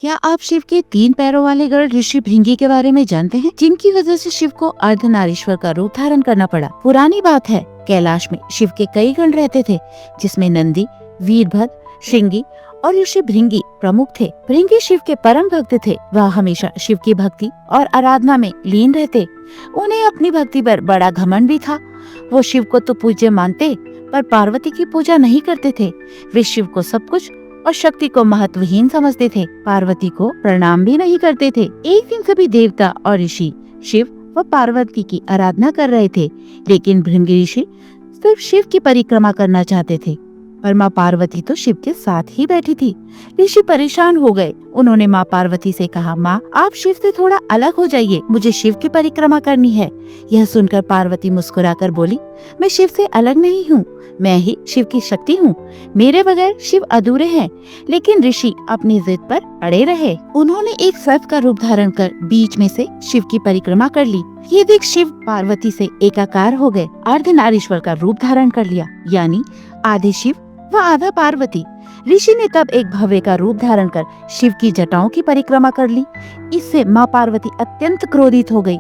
क्या आप शिव के 3 पैरों वाले गढ़ ऋषि भृंगी के बारे में जानते हैं, जिनकी वजह से शिव को अर्धनारीश्वर का रूप धारण करना पड़ा। पुरानी बात है, कैलाश में शिव के कई गण रहते थे, जिसमें नंदी, वीरभद्र, श्रृंगी और ऋषि भृंगी प्रमुख थे। भृंगी शिव के परम भक्त थे। वह हमेशा शिव की भक्ति और आराधना में लीन रहते। उन्हें अपनी भक्ति पर बड़ा घमंड भी था। वो शिव को तो पूज्य मानते, पर पार्वती की पूजा नहीं करते थे। वे शिव को सब कुछ और शक्ति को महत्वहीन समझते थे। पार्वती को प्रणाम भी नहीं करते थे। एक दिन सभी देवता और ऋषि शिव व पार्वती की आराधना कर रहे थे, लेकिन भृंगी ऋषि सिर्फ शिव की परिक्रमा करना चाहते थे। पर माँ पार्वती तो शिव के साथ ही बैठी थी। ऋषि परेशान हो गए। उन्होंने माँ पार्वती से कहा, माँ आप शिव से थोड़ा अलग हो जाइए, मुझे शिव की परिक्रमा करनी है। यह सुनकर पार्वती मुस्कुराकर बोली, मैं शिव से अलग नहीं हूँ, मैं ही शिव की शक्ति हूँ। मेरे बगैर शिव अधूरे हैं। लेकिन ऋषि अपनी जिद पर अड़े रहे। उन्होंने एक सर्प का रूप धारण कर बीच में से शिव की परिक्रमा कर ली। ये देख शिव पार्वती से एकाकार हो गए, अर्धनारीश्वर का रूप धारण कर लिया, यानी आधे शिव व आधा पार्वती। ऋषि ने तब एक भव्य का रूप धारण कर शिव की जटाओं की परिक्रमा कर ली। इससे माँ पार्वती अत्यंत क्रोधित हो गई।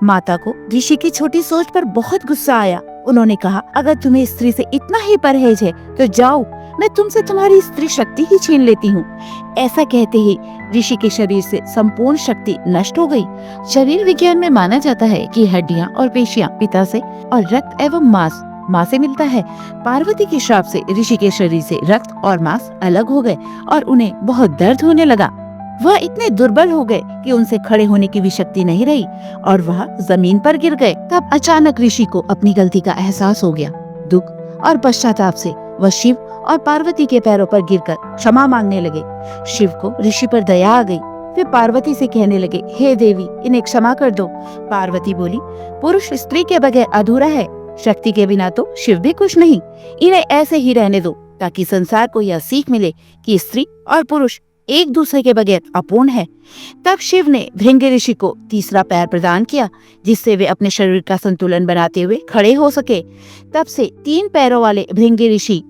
माता को ऋषि की छोटी सोच पर बहुत गुस्सा आया। उन्होंने कहा, अगर तुम्हें स्त्री से इतना ही परहेज है तो जाओ, मैं तुमसे तुम्हारी स्त्री शक्ति ही छीन लेती हूँ। ऐसा कहते ही ऋषि के शरीर से संपूर्ण शक्ति नष्ट हो गई। शरीर विज्ञान में माना जाता है कि हड्डियाँ और पेशियां पिता से और रक्त एवं मांस माँ से मिलता है। पार्वती के श्राप से ऋषि के शरीर से रक्त और मांस अलग हो गए और उन्हें बहुत दर्द होने लगा। वह इतने दुर्बल हो गए कि उनसे खड़े होने की भी शक्ति नहीं रही और वह जमीन पर गिर गए। तब अचानक ऋषि को अपनी गलती का एहसास हो गया। दुख और पश्चाताप से वह शिव और पार्वती के पैरों पर गिरकर क्षमा मांगने लगे। शिव को ऋषि पर दया आ गई। वे पार्वती से कहने लगे, हे देवी, इन्हें क्षमा कर दो। पार्वती बोली, पुरुष स्त्री के बगैर अधूरा है, शक्ति के बिना तो शिव भी कुछ नहीं। इन्हें ऐसे ही रहने दो, ताकि संसार को यह सीख मिले कि स्त्री और पुरुष एक दूसरे के बगैर अपूर्ण है। तब शिव ने भृंगी ऋषि को तीसरा पैर प्रदान किया, जिससे वे अपने शरीर का संतुलन बनाते हुए खड़े हो सके। तब से 3 पैरों वाले भृंगी ऋषि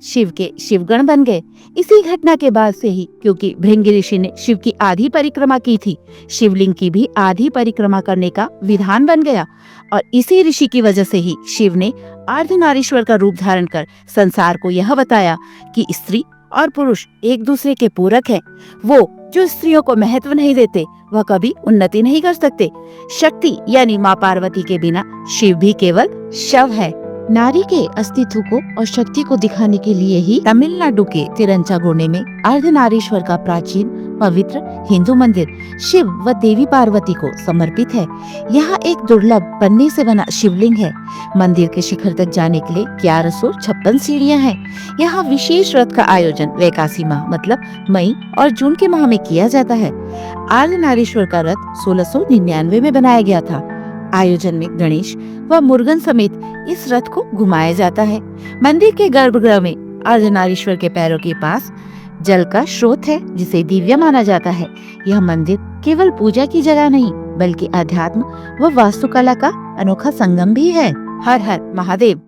शिव के शिवगण बन गए। इसी घटना के बाद से ही, क्योंकि भृंगी ऋषि ने शिव की आधी परिक्रमा की थी, शिवलिंग की भी आधी परिक्रमा करने का विधान बन गया। और इसी ऋषि की वजह से ही शिव ने अर्धनारीश्वर का रूप धारण कर संसार को यह बताया कि स्त्री और पुरुष एक दूसरे के पूरक हैं। वो जो स्त्रियों को महत्व नहीं देते, वह कभी उन्नति नहीं कर सकते। शक्ति यानी माँ पार्वती के बिना शिव भी केवल शव है। नारी के अस्तित्व को और शक्ति को दिखाने के लिए ही तमिलनाडु के तिरंचागोने में अर्धनारीश्वर का प्राचीन पवित्र हिंदू मंदिर शिव व देवी पार्वती को समर्पित है। यहाँ एक दुर्लभ पन्ने से बना शिवलिंग है। मंदिर के शिखर तक जाने के लिए 1156 सीढ़ियाँ हैं। यहाँ विशेष रथ का आयोजन वैकासी माह मतलब मई और जून के माह में किया जाता है। अर्धनारीश्वर का रथ 1699 में बनाया गया था। आयोजन में गणेश व मुर्गन समेत इस रथ को घुमाया जाता है। मंदिर के गर्भगृह में अर्धनारीश्वर के पैरों के पास जल का स्रोत है, जिसे दिव्य माना जाता है। यह मंदिर केवल पूजा की जगह नहीं, बल्कि अध्यात्म व वास्तुकला का अनोखा संगम भी है। हर हर महादेव।